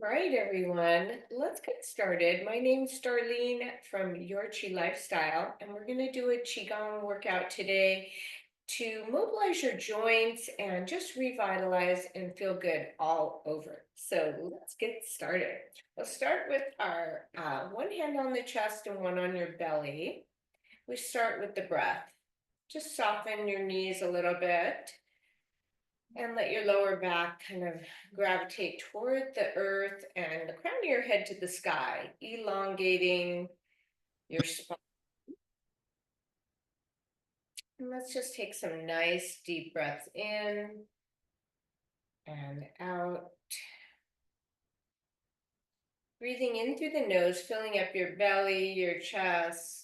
right, everyone, let's get started. My name's Darlene from Your Chi Lifestyle, and we're going to do a Qigong workout today to mobilize your joints and just revitalize and feel good all over. So let's get started. We'll start with our one hand on the chest and one on your belly. We start with the breath. Just soften your knees a little bit. And let your lower back kind of gravitate toward the earth and the crown of your head to the sky, elongating your spine. And let's just take some nice deep breaths in and out. Breathing in through the nose, filling up your belly, your chest.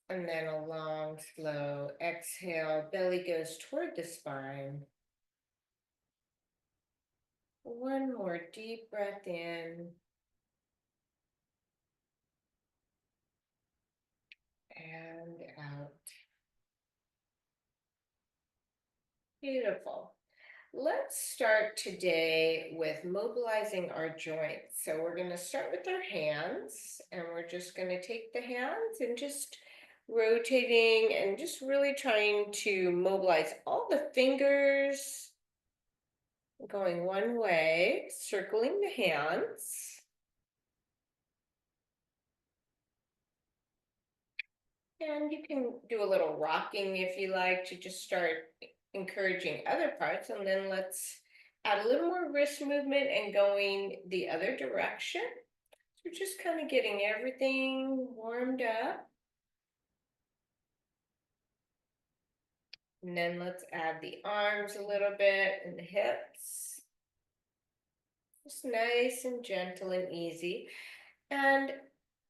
And then a long, slow exhale. Belly goes toward the spine. One more deep breath in. And out. Beautiful. Let's start today with mobilizing our joints. So we're going to start with our hands, and we're just going to take the hands and just rotating and just really trying to mobilize all the fingers going one way, circling the hands. And you can do a little rocking if you like to just start encouraging other parts. And then let's add a little more wrist movement and going the other direction. So we're just kind of getting everything warmed up. And then let's add the arms a little bit and the hips. Just nice and gentle and easy. And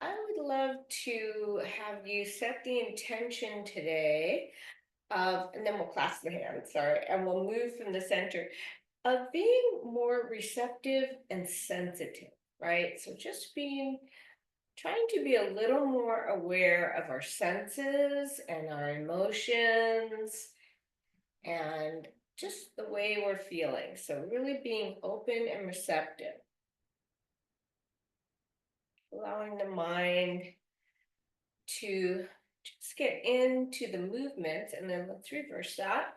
I would love to have you set the intention today of, and then we'll clasp the hands, sorry, and we'll move from the center of being more receptive and sensitive, right? So just trying to be a little more aware of our senses and our emotions and just the way we're feeling. So really being open and receptive, allowing the mind to just get into the movement. And then let's reverse that.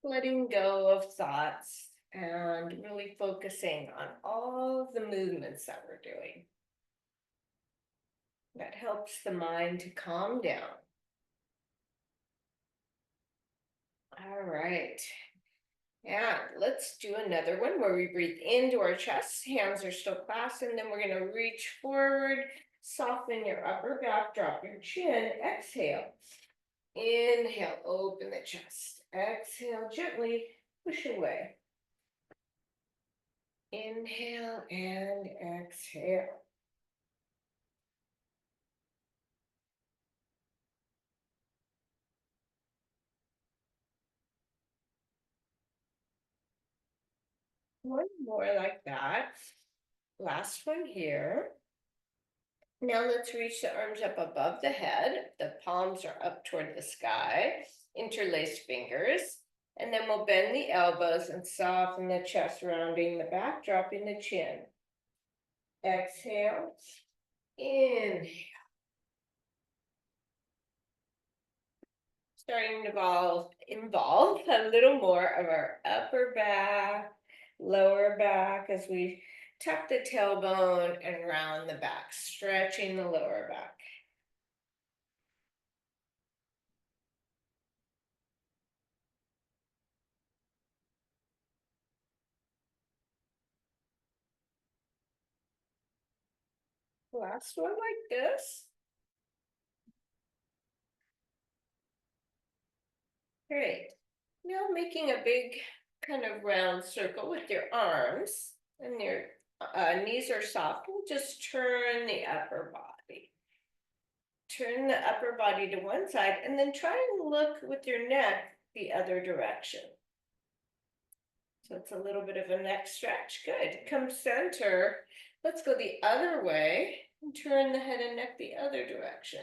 Letting go of thoughts and really focusing on all of the movements that we're doing. That helps the mind to calm down. All right. And let's do another one where we breathe into our chest. Hands are still clasped, and then we're going to reach forward, soften your upper back, drop your chin, exhale. Inhale, open the chest. Exhale, gently push away. Inhale and exhale. One more like that. Last one here. Now let's reach the arms up above the head. The palms are up toward the sky. Interlace fingers. And then we'll bend the elbows and soften the chest, rounding the back, dropping the chin. Exhale. Inhale. Starting to involve a little more of our upper back, lower back as we tuck the tailbone and round the back, stretching the lower back. Last one like this. Great. Now making a big kind of round circle with your arms, and your knees are soft. We'll just turn the upper body. Turn the upper body to one side, and then try and look with your neck the other direction. So it's a little bit of a neck stretch. Good. Come center. Let's go the other way. And turn the head and neck the other direction.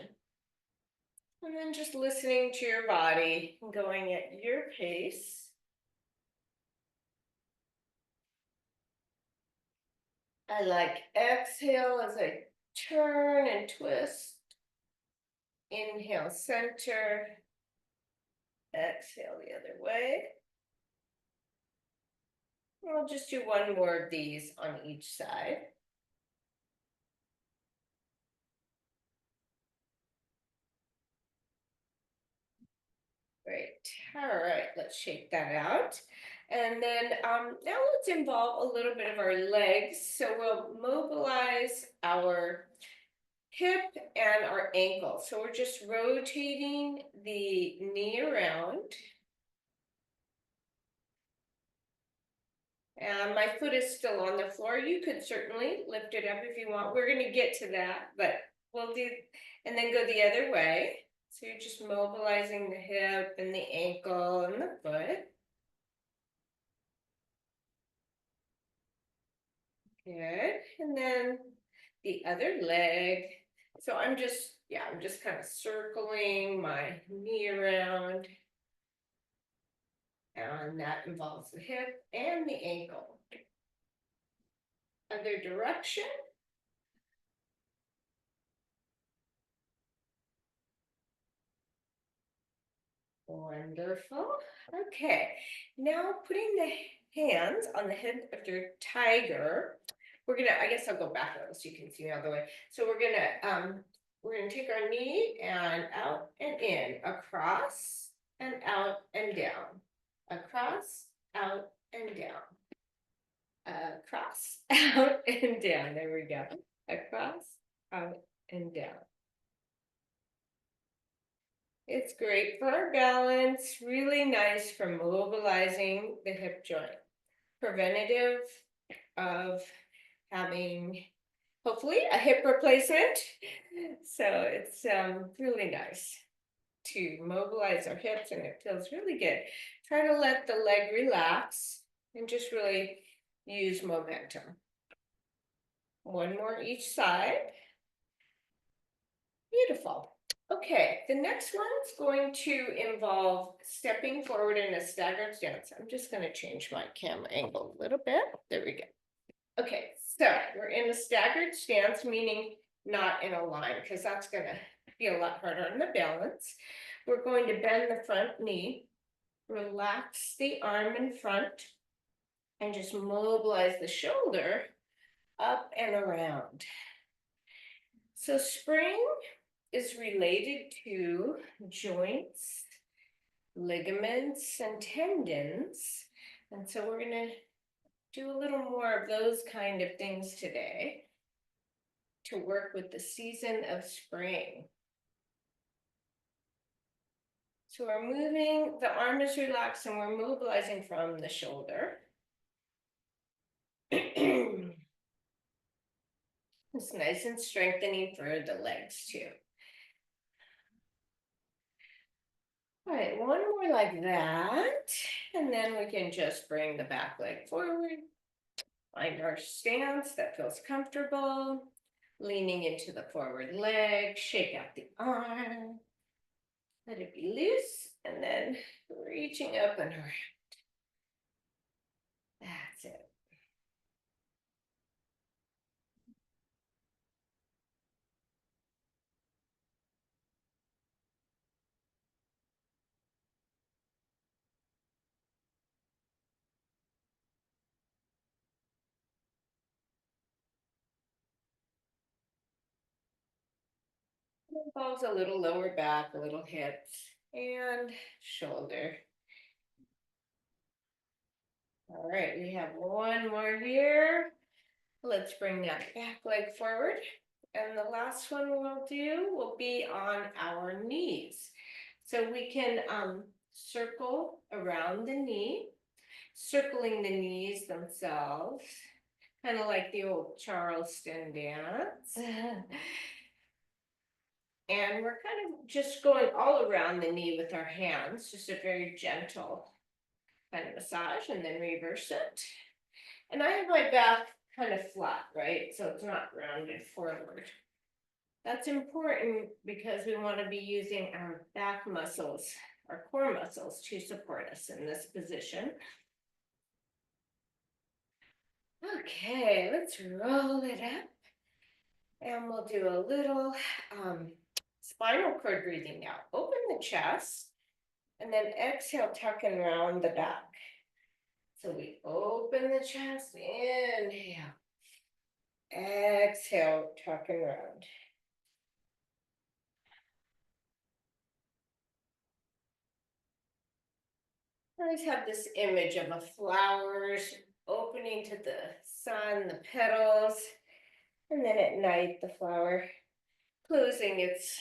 And then just listening to your body, going at your pace. I like exhale as I turn and twist. Inhale, center. Exhale the other way. I'll just do one more of these on each side. Great. All right, let's shake that out. And then now let's involve a little bit of our legs. So we'll mobilize our hip and our ankle. So we're just rotating the knee around. And my foot is still on the floor. You could certainly lift it up if you want. We're going to get to that, but we'll do, and then go the other way. So you're just mobilizing the hip and the ankle and the foot. Good. And then the other leg. So I'm just kind of circling my knee around. And that involves the hip and the ankle. Other direction. Wonderful. Okay, now putting the hands on the head of your tiger. I guess I'll go back a little so you can see me all the way. So we're gonna take our knee and out and in, across and out and down, across, out and down, across, out and down. There we go. Across, out and down. It's great for our balance, really nice for mobilizing the hip joint. Preventative of having, hopefully, a hip replacement. So it's really nice to mobilize our hips, and it feels really good. Try to let the leg relax and just really use momentum. One more each side. Beautiful. Okay, the next one's going to involve stepping forward in a staggered stance. I'm just going to change my camera angle a little bit. There we go. Okay, so we're in a staggered stance, meaning not in a line, because that's going to be a lot harder on the balance. We're going to bend the front knee, relax the arm in front, and just mobilize the shoulder up and around. So spring is related to joints, ligaments, and tendons. And so we're going to do a little more of those kind of things today to work with the season of spring. So we're moving, the arm is relaxed and we're mobilizing from the shoulder. It's nice and strengthening for the legs too. All right, one more like that. And then we can just bring the back leg forward. Find our stance that feels comfortable. Leaning into the forward leg, shake out the arm. Let it be loose, and then reaching up and around. That's it. Involves a little lower back, a little hips, and shoulder. All right, we have one more here. Let's bring that back leg forward. And the last one we'll do will be on our knees. So we can circle around the knee, circling the knees themselves, kind of like the old Charleston dance. And we're kind of just going all around the knee with our hands, just a very gentle kind of massage, and then reverse it. And I have my back kind of flat, right? So it's not rounded forward. That's important because we want to be using our back muscles, our core muscles, to support us in this position. Okay, let's roll it up. And we'll do a little spinal cord breathing now. Open the chest and then exhale, tucking around the back. So we open the chest, inhale, exhale, tucking around. I always have this image of a flower opening to the sun, the petals, and then at night the flower closing its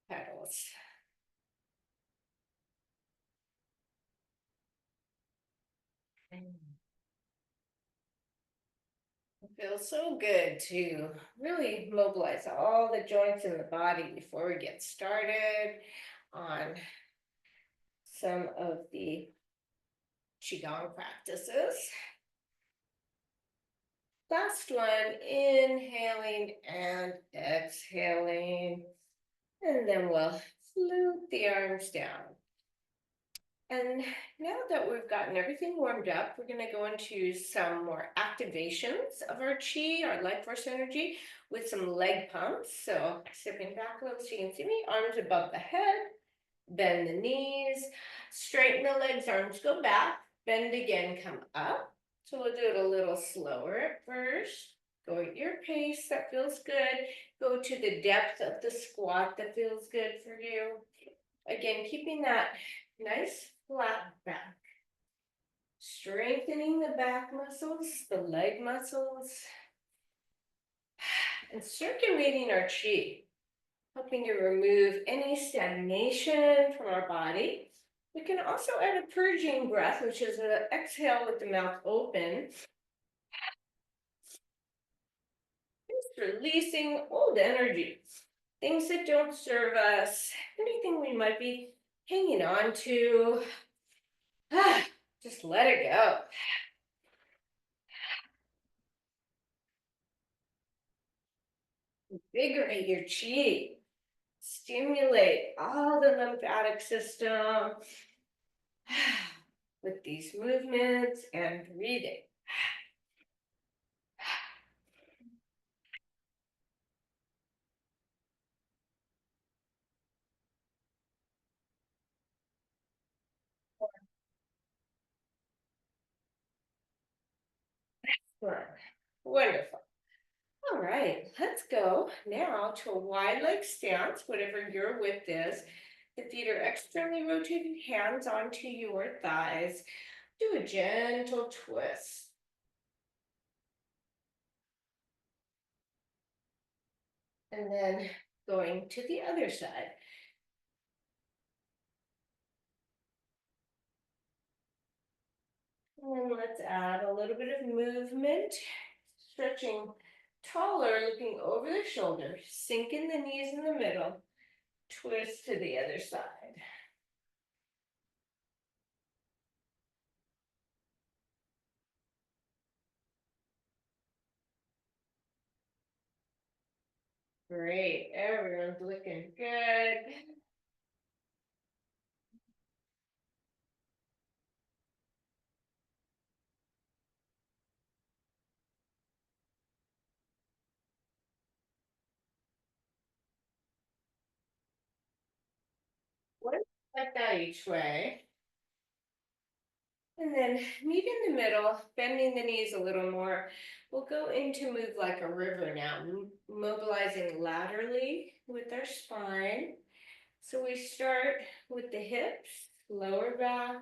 petals. It feels so good to really mobilize all the joints in the body before we get started on some of the Qigong practices. Last one, inhaling and exhaling. And then we'll flute the arms down. And now that we've gotten everything warmed up, we're going to go into some more activations of our chi, our life force energy, with some leg pumps. So stepping back a little so you can see me, arms above the head, bend the knees, straighten the legs, arms go back, bend again, come up. So we'll do it a little slower at first. Go at your pace, that feels good. Go to the depth of the squat that feels good for you. Again, keeping that nice flat back. Strengthening the back muscles, the leg muscles, and circulating our chi, helping to remove any stagnation from our body. We can also add a purging breath, which is an exhale with the mouth open. Just releasing old energy, things that don't serve us, anything we might be hanging on to. Just let it go. Invigorate your chi. Stimulate all the lymphatic system with these movements and breathing. Wonderful. All right, let's go now to a wide leg stance, whatever your width is. The feet are externally rotated, hands onto your thighs. Do a gentle twist. And then going to the other side. And let's add a little bit of movement, stretching taller, looking over the shoulder, sinking the knees in the middle, twist to the other side. Great, everyone's looking good. One like that each way. And then meet in the middle, bending the knees a little more. We'll go into move like a river now, mobilizing laterally with our spine. So we start with the hips, lower back,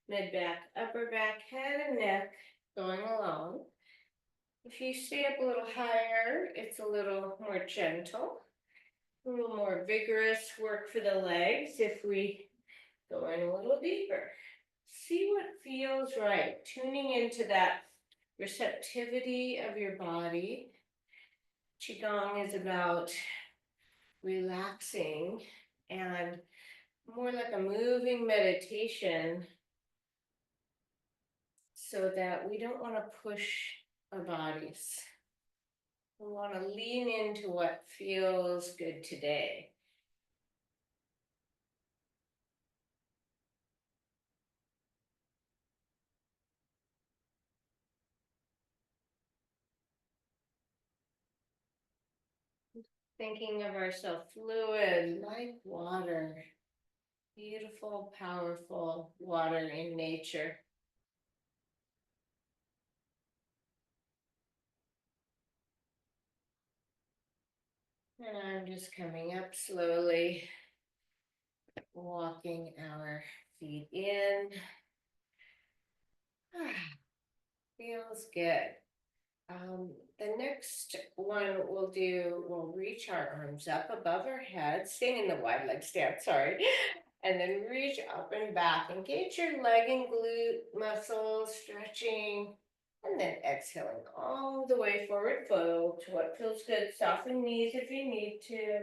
mid back, upper back, head and neck going along. If you stay up a little higher, it's a little more gentle, a little more vigorous work for the legs if we go in a little deeper. See what feels right, tuning into that receptivity of your body. Qigong is about relaxing and more like a moving meditation so that we don't want to push our bodies. We want to lean into what feels good today. Thinking of ourselves fluid, like water, beautiful, powerful water in nature. And I'm just coming up slowly, walking our feet in. Feels good. The next one we'll reach our arms up above our head, staying in the wide leg stance, sorry. And then reach up and back. Engage your leg and glute muscles, stretching. And then exhaling all the way forward fold to what feels good. Soften knees if you need to.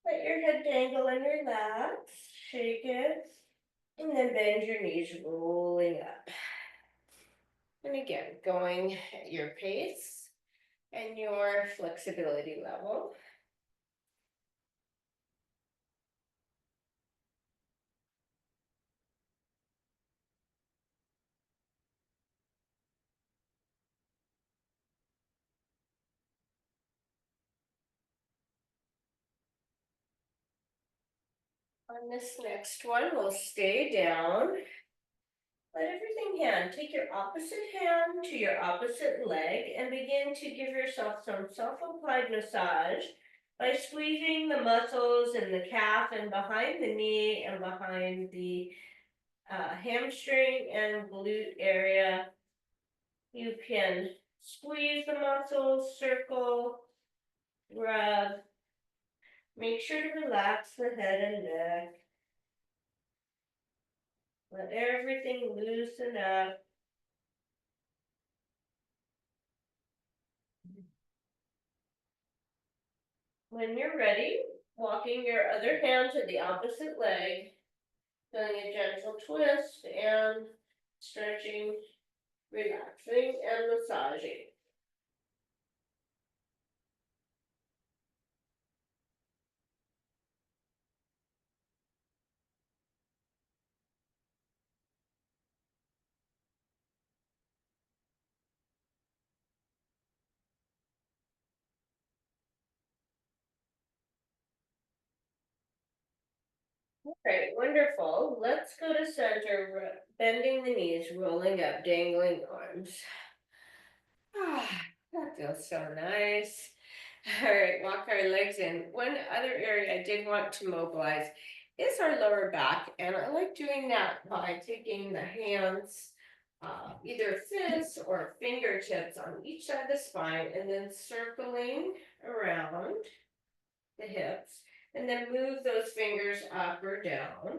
Let your head dangle and relax. Shake it. And then bend your knees, rolling up. And again, going at your pace and your flexibility level. On this next one, we'll stay down. Let everything hand. Take your opposite hand to your opposite leg and begin to give yourself some self-applied massage by squeezing the muscles in the calf and behind the knee and behind the hamstring and glute area. You can squeeze the muscles, circle, rub. Make sure to relax the head and neck. Let everything loosen up. When you're ready, walking your other hand to the opposite leg, doing a gentle twist and stretching, relaxing, and massaging. Great, wonderful. Let's go to center, bending the knees, rolling up, dangling arms. Ah, that feels so nice. All right, walk our legs in. One other area I did want to mobilize is our lower back, and I like doing that by taking the hands, either fists or fingertips on each side of the spine, and then circling around the hips, and then move those fingers up or down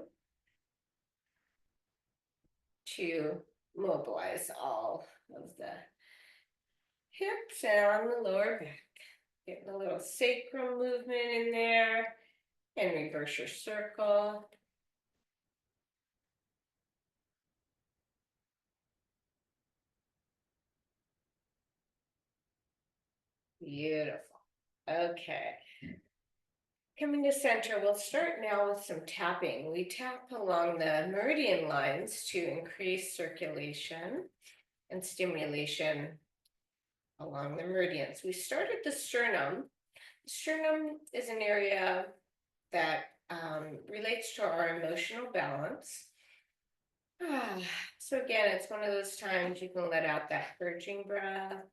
to mobilize all of the hips and the lower back. Getting a little sacral movement in there, and reverse your circle. Beautiful. Okay. Coming to center, we'll start now with some tapping. We tap along the meridian lines to increase circulation and stimulation along the meridians. We start at the sternum. The sternum is an area that relates to our emotional balance. So again, it's one of those times you can let out that purging breath.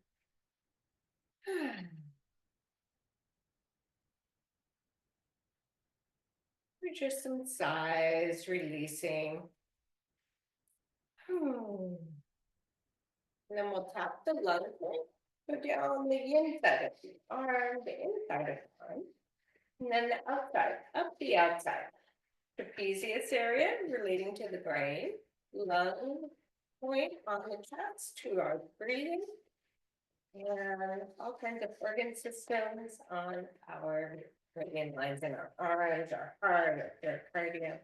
Or just some sighs, releasing. And then we'll tap the lung point, go down the inside of the arm, the inside of the arm, and then the outside, up the outside. Trapezius area relating to the brain, lung point on the chest to our breathing, and all kinds of organ systems on our meridian lines in our arms, our heart, our pericardium.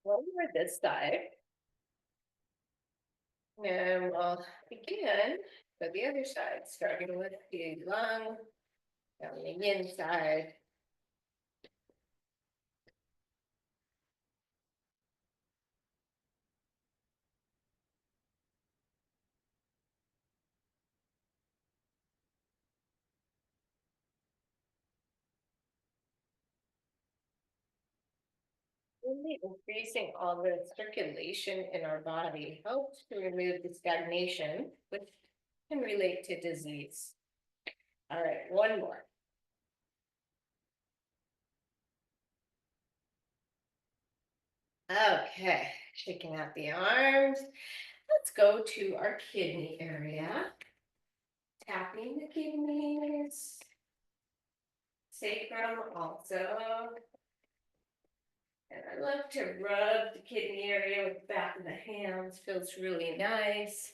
over this side. And we'll begin for the other side, starting with the lung down the inside. Really increasing all the circulation in our body helps to remove the stagnation, which can relate to disease. All right, one more. Okay, shaking out the arms. Let's go to our kidney area. Tapping the kidneys. Sacrum also. And I love to rub the kidney area with the back of the hands. Feels really nice.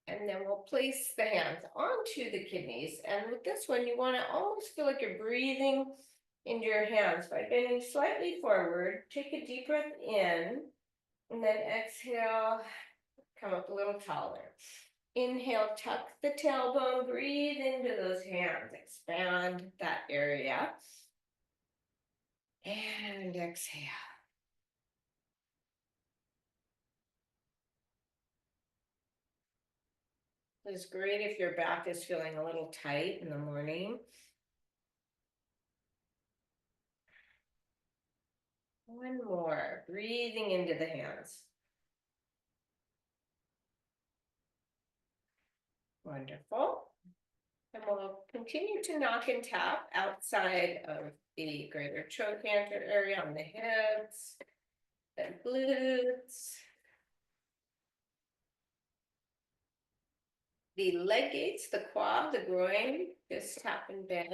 And then we'll place the hands onto the kidneys. And with this one, you want to almost feel like you're breathing into your hands by bending slightly forward. Take a deep breath in, and then exhale, come up a little taller. Inhale, tuck the tailbone, breathe into those hands, expand that area. And exhale. It's great if your back is feeling a little tight in the morning. One more, breathing into the hands. Wonderful. And we'll continue to knock and tap outside of the greater trochanter area on the hips, the glutes, the leg gates, the quad, the groin. Just tap and bend.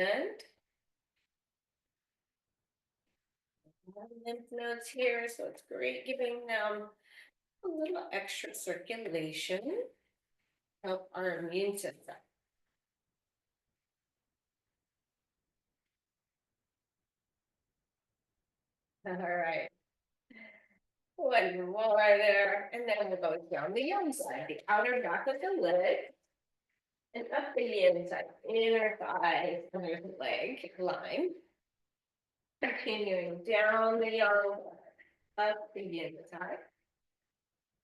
Lymph nodes here, so it's great giving them a little extra circulation, help our immune system. All right. One more there, and then we'll go down the inside, the outer back of the leg, and up the inside, inner thigh, under the leg line. Continuing down the arm, up the inside.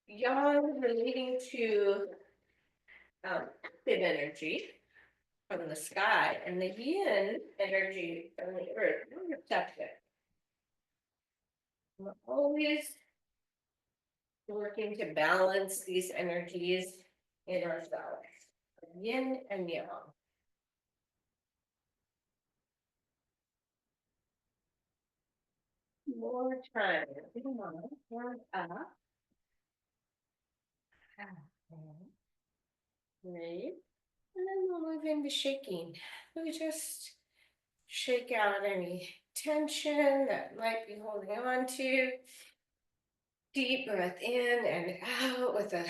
Yang relating to active energy from the sky, and the yin energy from the earth. We're receptive. We're always working to balance these energies in ourselves, yin and yang. More time. Come on, one up. Great. And then we'll move into shaking. We just shake out any tension that might be holding on to. Deep breath in and out with a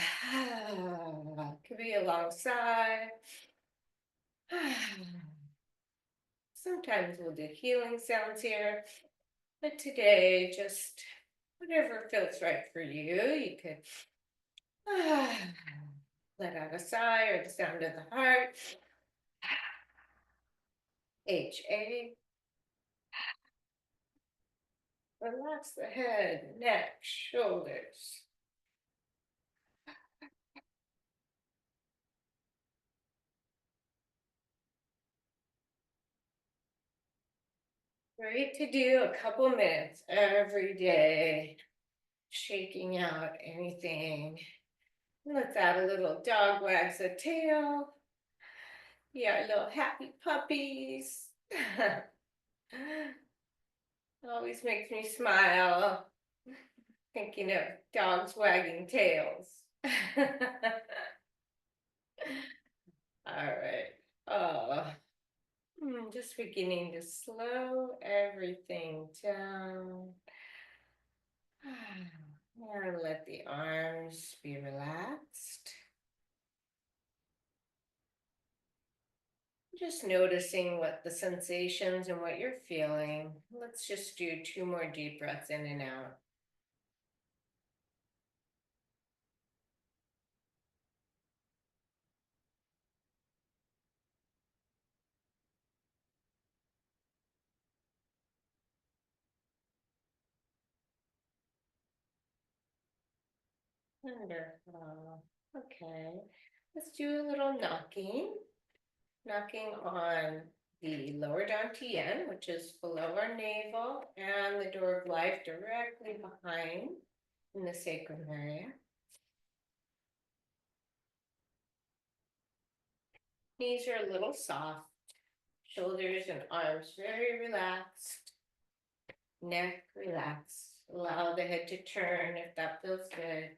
could be a long sigh. Sometimes we'll do healing sounds here, but today just whatever feels right for you. You could let out a sigh or the sound of the heart. HA. Relax the head, neck, shoulders. Great to do a couple minutes every day, shaking out anything. Let's add a little dog wags the tail. Yeah, little happy puppies. Always makes me smile thinking of dogs wagging tails. All right. Oh, just beginning to slow everything down. And let the arms be relaxed. Just noticing what the sensations and what you're feeling. Let's just do two more deep breaths in and out. Wonderful. Okay, let's do a little knocking. Knocking on the lower dantian, which is below our navel, and the door of life directly behind in the sacrum area. Knees are a little soft, shoulders and arms very relaxed, neck relaxed. Allow the head to turn if that feels good.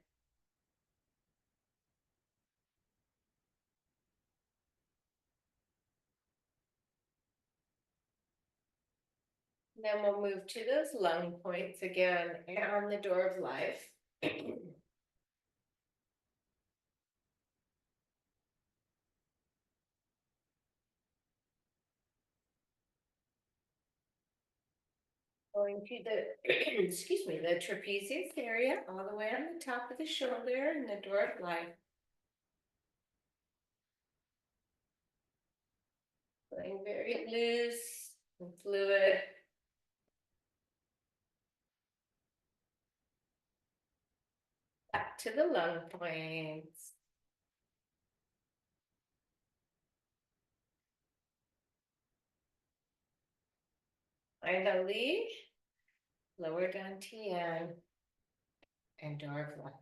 Then we'll move to those lung points again and the door of life. Going to the, excuse me, the trapezius area, all the way on the top of the shoulder and the door of life. Feeling very loose and fluid. Back to the lung points. Finally, lower dantian and door of life.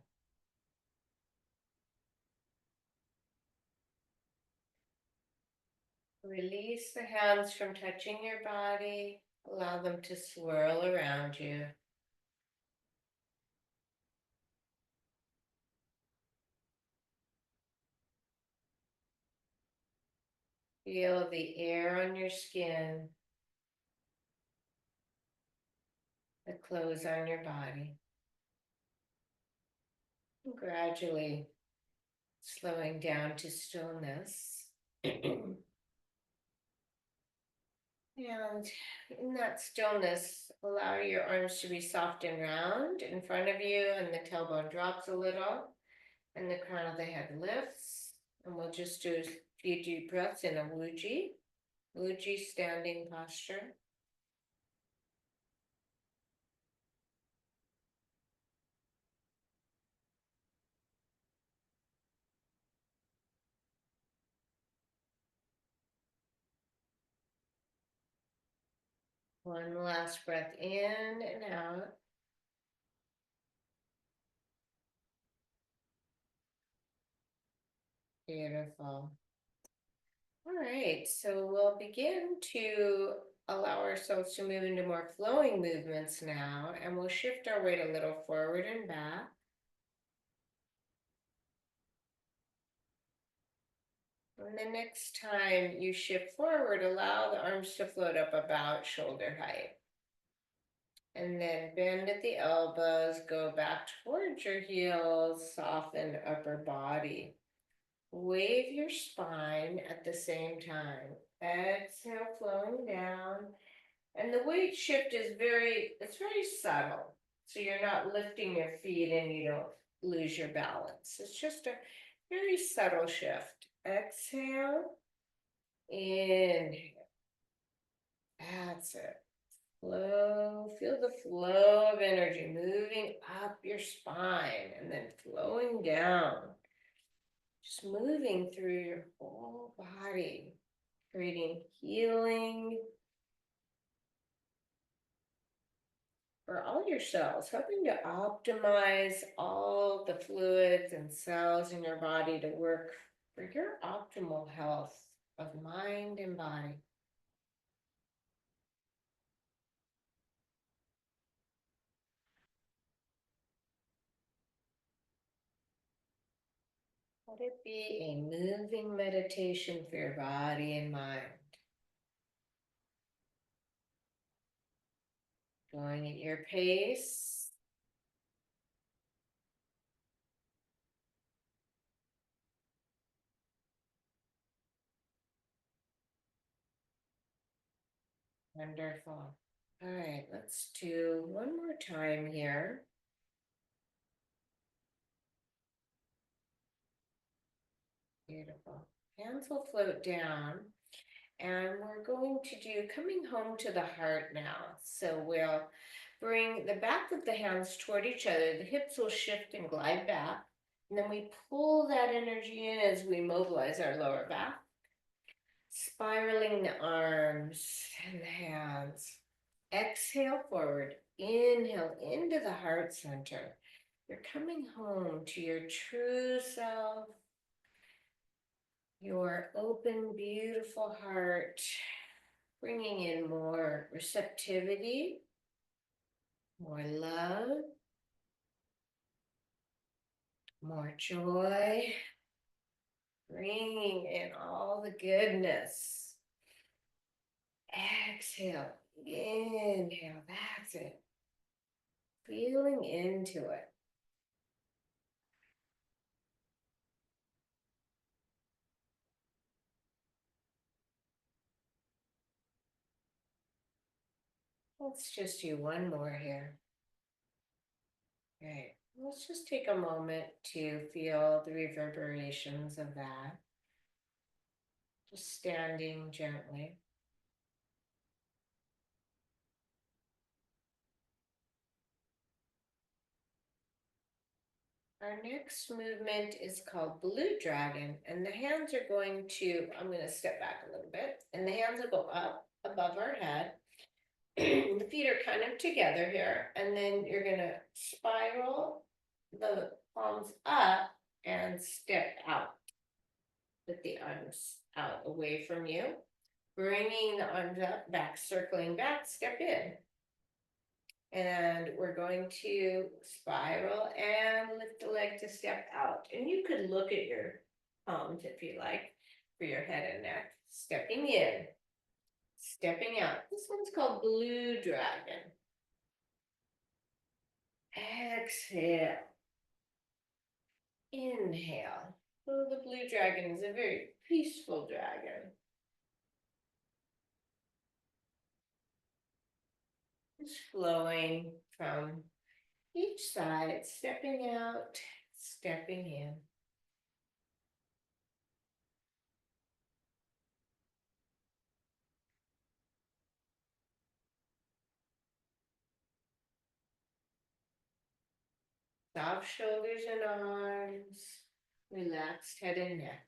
Release the hands from touching your body. Allow them to swirl around you. Feel the air on your skin, the clothes on your body. And gradually slowing down to stillness. And in that stillness, allow your arms to be soft and round in front of you, and the tailbone drops a little, and the crown of the head lifts. And we'll just do a few deep breaths in a Wuji standing posture. One last breath in and out. Beautiful. All right, so we'll begin to allow ourselves to move into more flowing movements now, and we'll shift our weight a little forward and back. And the next time you shift forward, allow the arms to float up about shoulder height. And then bend at the elbows, go back towards your heels, soften upper body. Wave your spine at the same time. Exhale, flowing down. And the weight shift is it's very subtle. So you're not lifting your feet and you don't lose your balance. It's just a very subtle shift. Exhale, inhale. That's it. Flow, feel the flow of energy moving up your spine and then flowing down. Just moving through your whole body, creating healing for all your cells, helping to optimize all the fluids and cells in your body to work for your optimal health of mind and body. Let it be a moving meditation for your body and mind. Going at your pace. Wonderful. All right, let's do one more time here. Beautiful. Hands will float down. And we're going to do coming home to the heart now. So we'll bring the back of the hands toward each other. The hips will shift and glide back. And then we pull that energy in as we mobilize our lower back. Spiraling the arms and the hands. Exhale forward. Inhale into the heart center. You're coming home to your true self, your open, beautiful heart, bringing in more receptivity, more love, more joy, bringing in all the goodness. Exhale, inhale, that's it. Feeling into it. Let's just do one more here. Right. Let's just take a moment to feel the reverberations of that. Just standing gently. Our next movement is called Blue Dragon, and the hands are going to, I'm going to step back a little bit, and the hands will go up above our head. The feet are kind of together here, and then you're going to spiral the palms up and step out with the arms out away from you, bringing the arms up, back, circling back, step in. And we're going to spiral and lift the leg to step out. And you could look at your palms if you like for your head and neck. Stepping in, stepping out. This one's called Blue Dragon. Exhale. Inhale. Oh, the blue dragon is a very peaceful dragon. It's flowing from each side, stepping out, stepping in. Soft shoulders and arms, relaxed head and neck.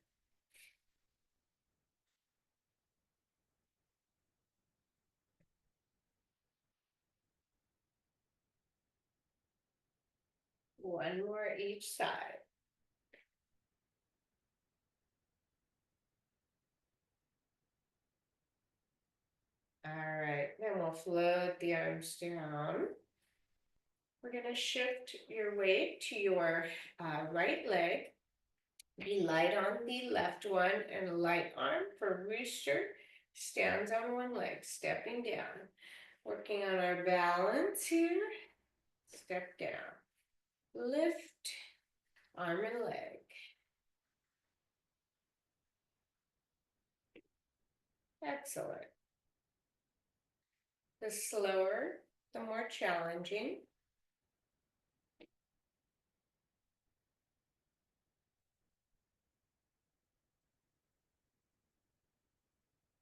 One more each side. All right, then we'll float the arms down. We're going to shift your weight to your right leg. Be light on the left one and a light arm for rooster. Stands on one leg, stepping down. Working on our balance here. Step down. Lift, arm and leg. Excellent. The slower, the more challenging.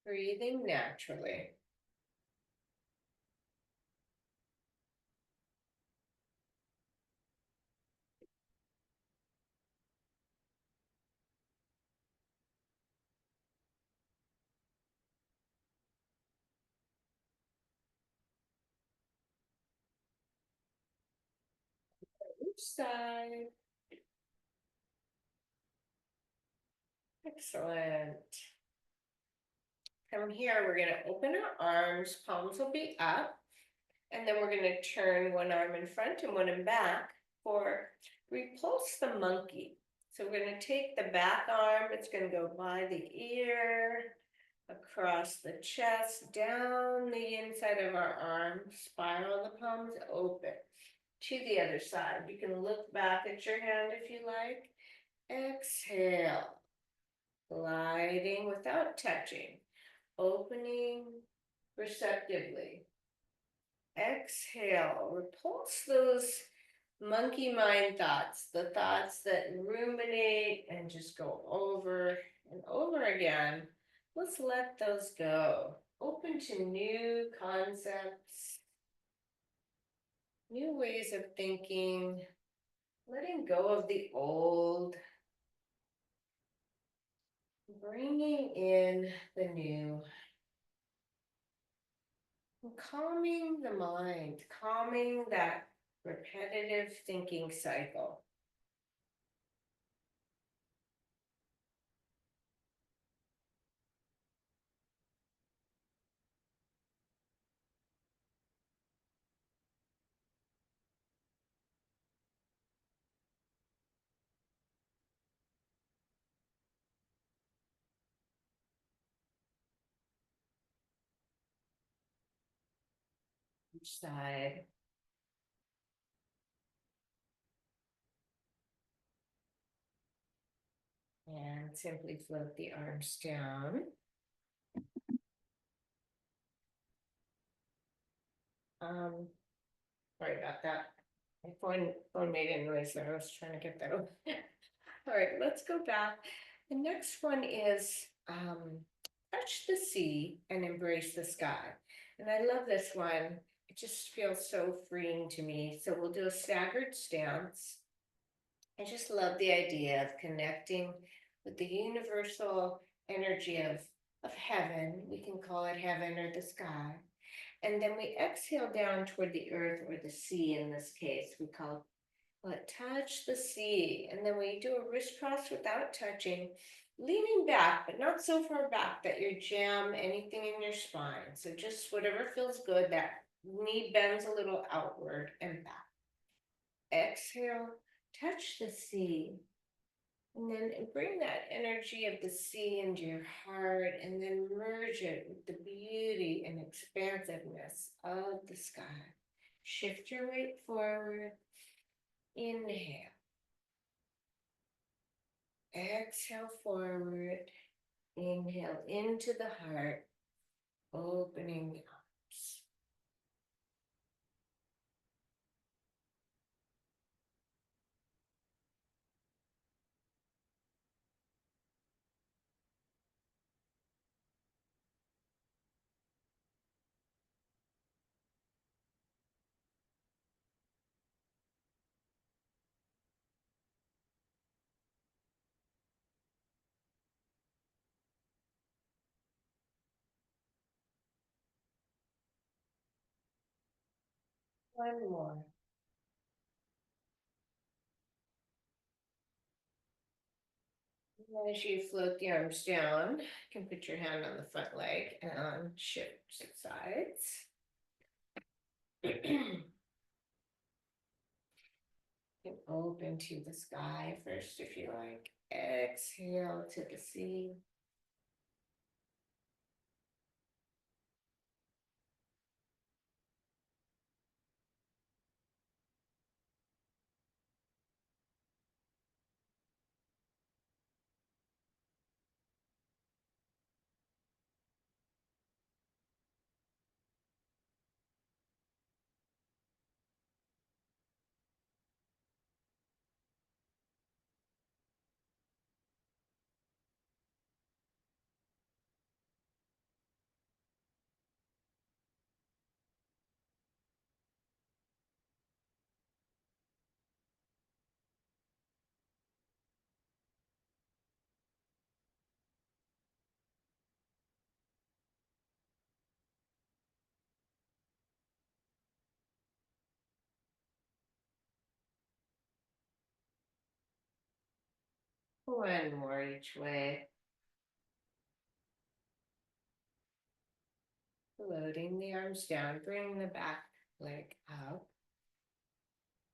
Breathing naturally. Each side. Excellent. From here, we're going to open our arms, palms will be up, and then we're going to turn one arm in front and one in back for repulse the monkey. So we're going to take the back arm, it's going to go by the ear, across the chest, down the inside of our arm, spiral the palms open to the other side. You can look back at your hand if you like. Exhale, gliding without touching, opening receptively. Exhale, repulse those monkey mind thoughts, the thoughts that ruminate and just go over and over again. Let's let those go. Open to new concepts, new ways of thinking, letting go of the old, bringing in the new, and calming the mind, calming that repetitive thinking cycle. Each side. And simply float the arms down. Sorry about that. My phone made a noise there. I was trying to get that over. All right, let's go back. The next one is touch the sea and embrace the sky. And I love this one. It just feels so freeing to me. So we'll do a staggered stance. I just love the idea of connecting with the universal energy of heaven. We can call it heaven or the sky. And then we exhale down toward the earth or the sea in this case. We call it touch the sea. And then we do a wrist cross without touching, leaning back, but not so far back that you jam anything in your spine. So just whatever feels good, that knee bends a little outward and back. Exhale, touch the sea. And then bring that energy of the sea into your heart and then merge it with the beauty and expansiveness of the sky. Shift your weight forward. Inhale. Exhale forward. Inhale into the heart, opening the arms. One more. As you float the arms down, you can put your hand on the front leg and shift to the sides. And open to the sky first if you like. Exhale to the sea. One more each way. Floating the arms down, bring the back leg up.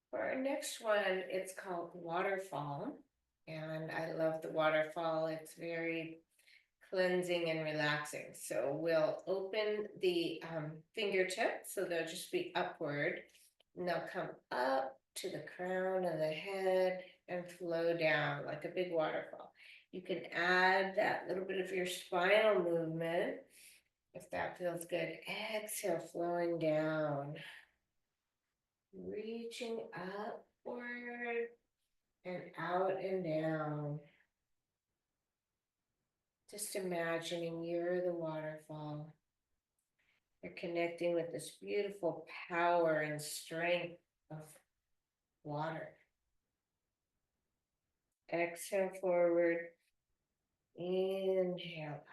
For our next one, it's called waterfall. And I love the waterfall. It's very cleansing and relaxing. So we'll open the fingertips, so they'll just be upward, and they'll come up to the crown of the head and flow down like a big waterfall. You can add that little bit of your spinal movement If that feels good, exhale, flowing down, reaching upward and out and down. Just imagining you're the waterfall. You're connecting with this beautiful power and strength of water. Exhale forward. Inhale.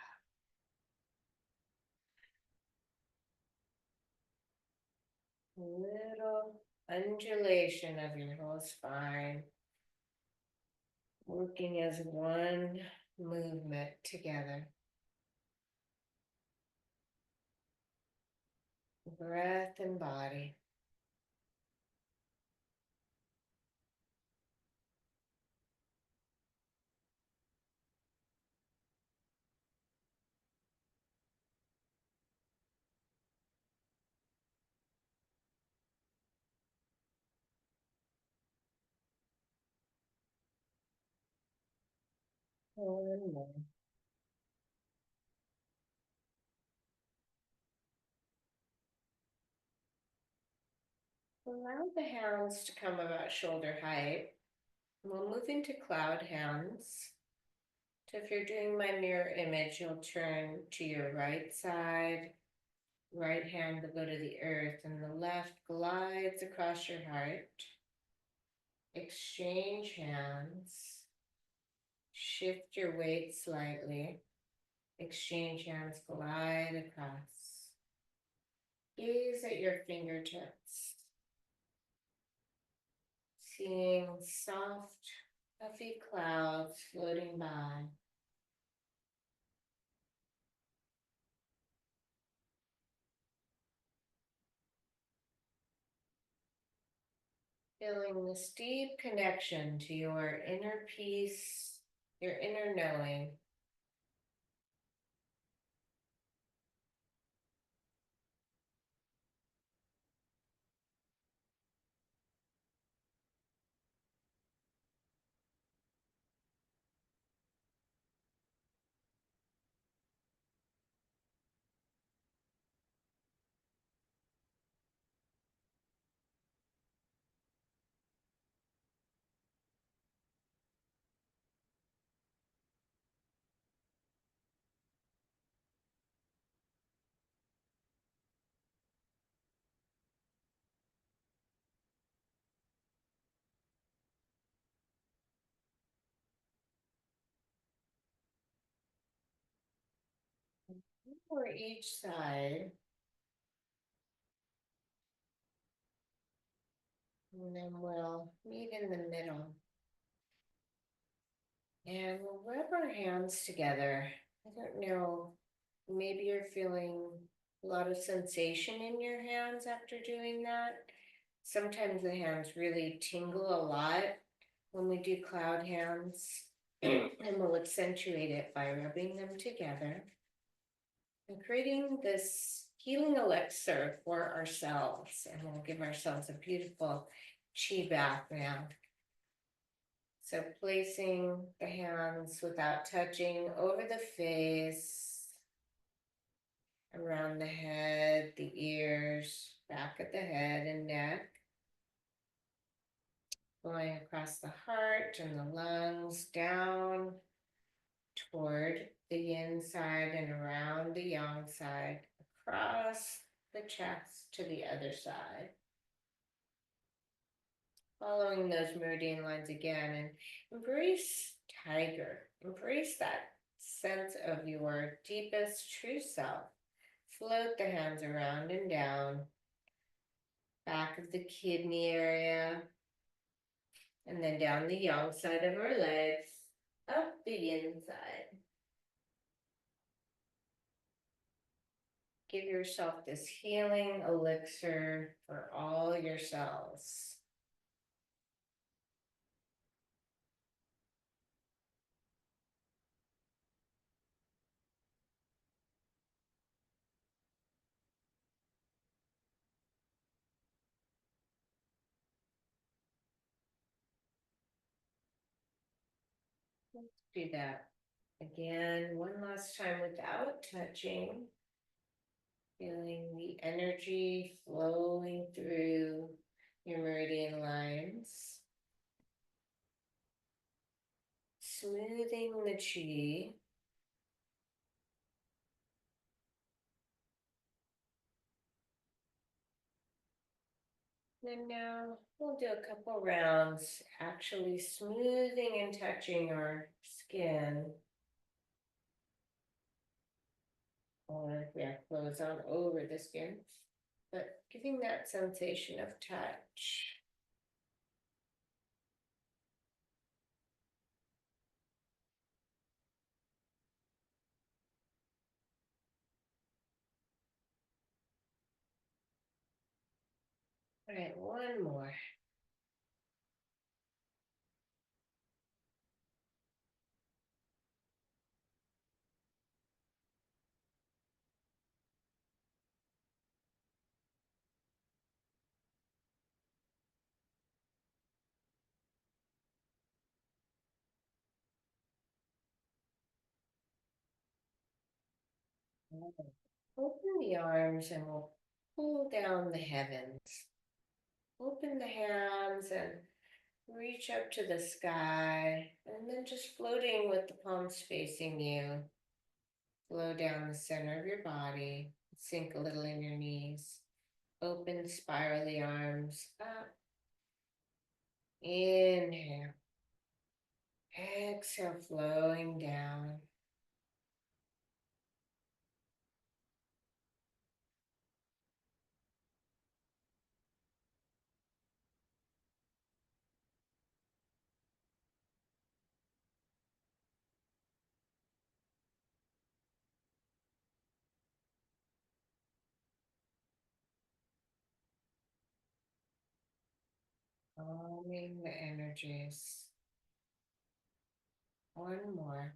A little undulation of your whole spine. Working as one movement together. Breath and body. One more. Allow the hands to come about shoulder height. We'll move into cloud hands. So if you're doing my mirror image, you'll turn to your right side. Right hand will go to the earth and the left glides across your heart. Exchange hands. Shift your weight slightly. Exchange hands, glide across. Gaze at your fingertips. Seeing soft, puffy clouds floating by. Feeling this deep connection to your inner peace, your inner knowing. For each side, and then we'll meet in the middle. And we'll rub our hands together. I don't know, maybe you're feeling a lot of sensation in your hands after doing that. Sometimes the hands really tingle a lot when we do cloud hands, and we'll accentuate it by rubbing them together and creating this healing elixir for ourselves. And we'll give ourselves a beautiful chi bath now. So placing the hands without touching over the face, around the head, the ears, back of the head and neck, going across the heart and the lungs, down toward the yin side and around the yang side, across the chest to the other side. Following those meridian lines again, and embrace tiger. Embrace that sense of your deepest true self. Float the hands around and down, back of the kidney area, and then down the yang side of our legs, up the yin side. Give yourself this healing elixir for all your cells. Let's do that again, one last time without touching. Feeling the energy flowing through your meridian lines, smoothing the chi. And now we'll do a couple rounds, actually smoothing and touching our skin. Or if we have clothes on over the skin, but giving that sensation of touch. All right, one more. Open the arms and we'll pull down the heavens. Open the hands and reach up to the sky, and then just floating with the palms facing you. Flow down the center of your body, sink a little in your knees. Open, spiral the arms up. Inhale. Exhale, flowing down. Calming the energies. One more.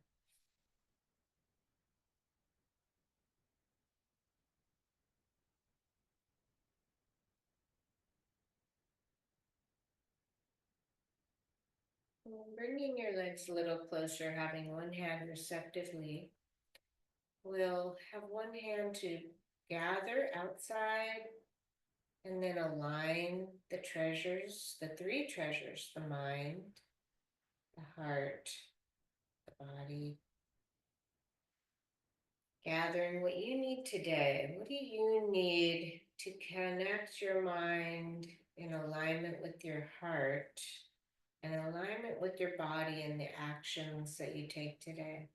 Bringing your legs a little closer, having one hand receptively. We'll have one hand to gather outside and then align the treasures, the three treasures, the mind, the heart, the body. Gathering what you need today. What do you need to connect your mind in alignment with your heart and alignment with your body and the actions that you take today?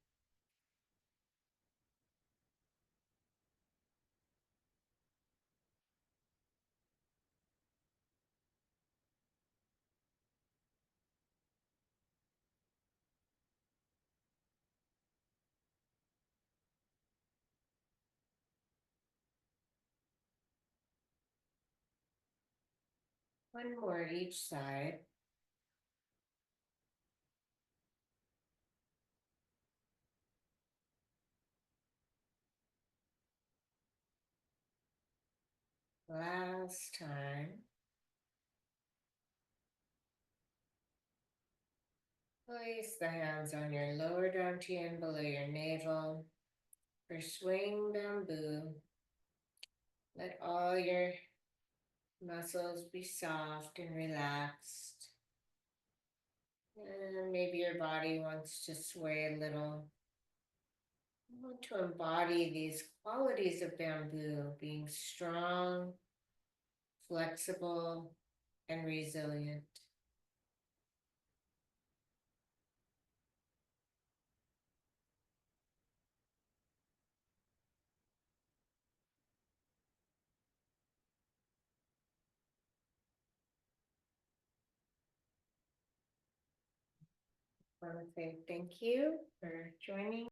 One more each side. Last time. Place the hands on your lower dantian below your navel for swing bamboo. Let all your muscles be soft and relaxed. And maybe your body wants to sway a little. You want to embody these qualities of bamboo, being strong, flexible, and resilient. I want to say thank you for joining